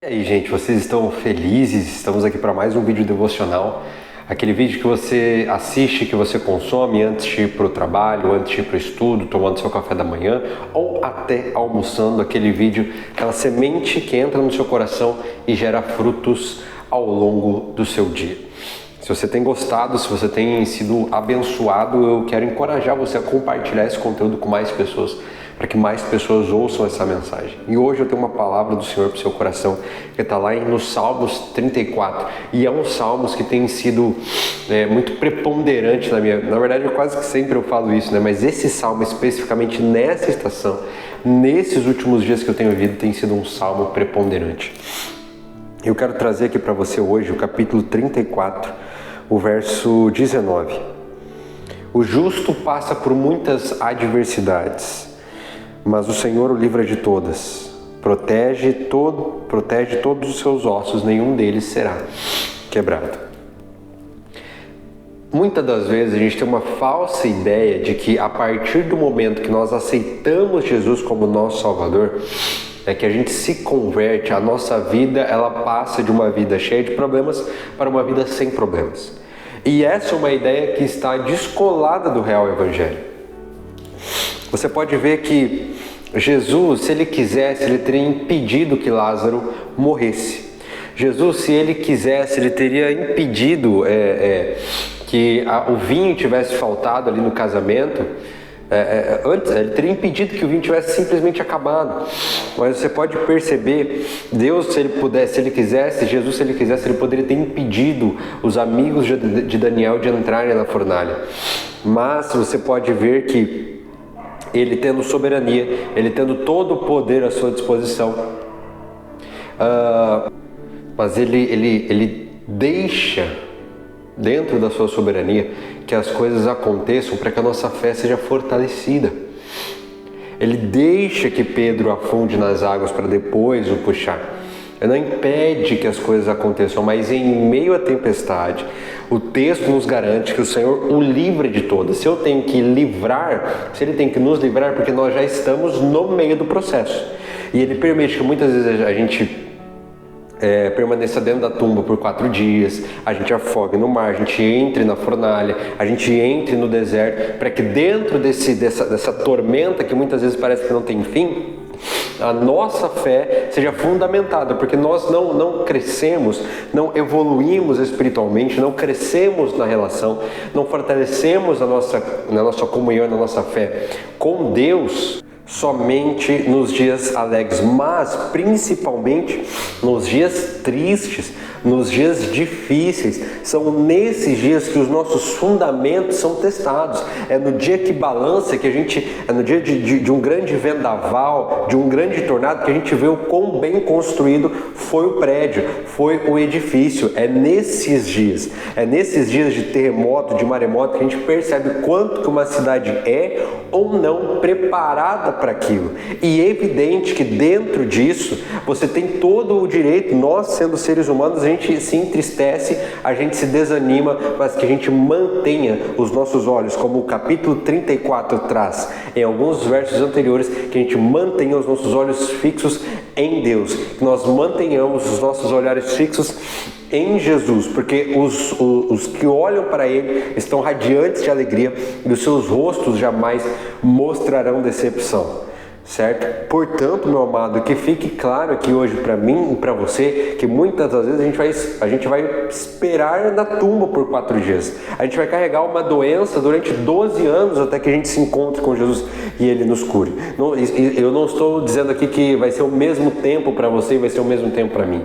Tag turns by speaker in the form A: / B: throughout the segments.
A: E aí, gente, vocês estão felizes? Estamos aqui para mais um vídeo devocional. Aquele vídeo que você assiste, que você consome antes de ir para o trabalho, antes de ir para o estudo, tomando seu café da manhã ou até almoçando. Aquele vídeo, aquela semente que entra no seu coração e gera frutos ao longo do seu dia. Se você tem gostado, se você tem sido abençoado, eu quero encorajar você a compartilhar esse conteúdo com mais pessoas, para que mais pessoas ouçam essa mensagem. E hoje eu tenho uma palavra do Senhor para o seu coração, que está lá no Salmos 34. E é um Salmos que tem sido muito preponderante na minha... Na verdade, quase que sempre eu falo isso, né? Mas esse Salmo, especificamente nessa estação, nesses últimos dias que eu tenho vivido, tem sido um Salmo preponderante. Eu quero trazer aqui para você hoje o capítulo 34, o verso 19. O justo passa por muitas adversidades, mas o Senhor o livra de todas. Protege todos os seus ossos, nenhum deles será quebrado. Muitas das vezes a gente tem uma falsa ideia de que a partir do momento que nós aceitamos Jesus como nosso Salvador, é que a gente se converte, a nossa vida ela passa de uma vida cheia de problemas para uma vida sem problemas. E essa é uma ideia que está descolada do real evangelho. Você pode ver que Jesus, se ele quisesse, ele teria impedido que Lázaro morresse. Jesus, se ele quisesse, ele teria impedido que o vinho tivesse faltado ali no casamento. Antes, ele teria impedido que o vinho tivesse simplesmente acabado. Mas você pode perceber, Deus, se ele quisesse, Jesus, se ele quisesse, ele poderia ter impedido os amigos de Daniel de entrarem na fornalha. Mas você pode ver que ele tendo soberania, ele tendo todo o poder à sua disposição, mas ele deixa dentro da sua soberania que as coisas aconteçam para que a nossa fé seja fortalecida. Ele deixa que Pedro afunde nas águas para depois o puxar. Ele não impede que as coisas aconteçam, mas em meio à tempestade, o texto nos garante que o Senhor o livra de todas. Se eu tenho que livrar, se Ele tem que nos livrar, porque nós já estamos no meio do processo. E Ele permite que muitas vezes a gente permaneça dentro da tumba por 4 dias, a gente afogue no mar, a gente entre na fornalha, a gente entre no deserto, para que dentro dessa tormenta que muitas vezes parece que não tem fim, a nossa fé seja fundamentada, porque nós não crescemos, não evoluímos espiritualmente, não crescemos na relação, não fortalecemos a nossa comunhão, na nossa fé com Deus, somente nos dias alegres, mas principalmente nos dias tristes, nos dias difíceis. São nesses dias que os nossos fundamentos são testados. É no dia que balança, é no dia de um grande vendaval, de um grande tornado, que a gente vê o quão bem construído foi o prédio, foi o edifício. É nesses dias de terremoto, de maremoto, que a gente percebe quanto que uma cidade é ou não preparada para aquilo. E é evidente que dentro disso você tem todo o direito, nós sendo seres humanos, a gente se entristece, a gente se desanima, mas que a gente mantenha os nossos olhos, como o capítulo 34 traz em alguns versos anteriores, que a gente mantenha os nossos olhos fixos em Deus, que nós mantenhamos os nossos olhares fixos em Jesus, porque os que olham para Ele estão radiantes de alegria e os seus rostos jamais mostrarão decepção, certo? Portanto, meu amado, que fique claro aqui hoje para mim e para você, que muitas das vezes a gente vai esperar na tumba por 4 dias, a gente vai carregar uma doença durante 12 anos até que a gente se encontre com Jesus e Ele nos cure. Eu não estou dizendo aqui que vai ser o mesmo tempo para você e vai ser o mesmo tempo para mim.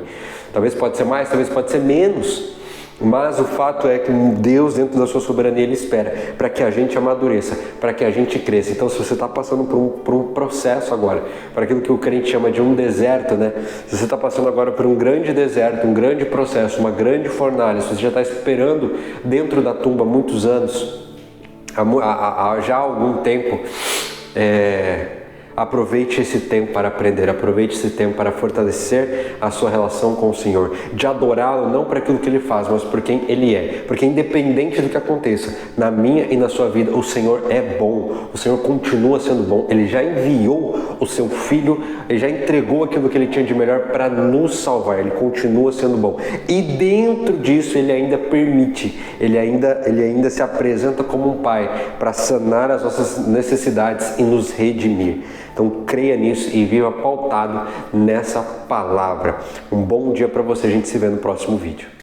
A: Talvez pode ser mais, talvez pode ser menos. Mas o fato é que Deus, dentro da sua soberania, Ele espera para que a gente amadureça, para que a gente cresça. Então, se você está passando por um processo agora, para aquilo que o crente chama de um deserto, né? Se você está passando agora por um grande deserto, um grande processo, uma grande fornalha, se você já está esperando dentro da tumba há muitos anos, já há algum tempo, Aproveite esse tempo para aprender, aproveite esse tempo para fortalecer a sua relação com o Senhor, de adorá-lo não por aquilo que Ele faz, mas por quem Ele é, porque independente do que aconteça, na minha e na sua vida, o Senhor é bom, o Senhor continua sendo bom, Ele já enviou o seu Filho, Ele já entregou aquilo que Ele tinha de melhor para nos salvar, Ele continua sendo bom, e dentro disso Ele ainda permite, Ele ainda se apresenta como um Pai para sanar as nossas necessidades e nos redimir. Então creia nisso e viva pautado nessa palavra. Um bom dia para você, a gente se vê no próximo vídeo.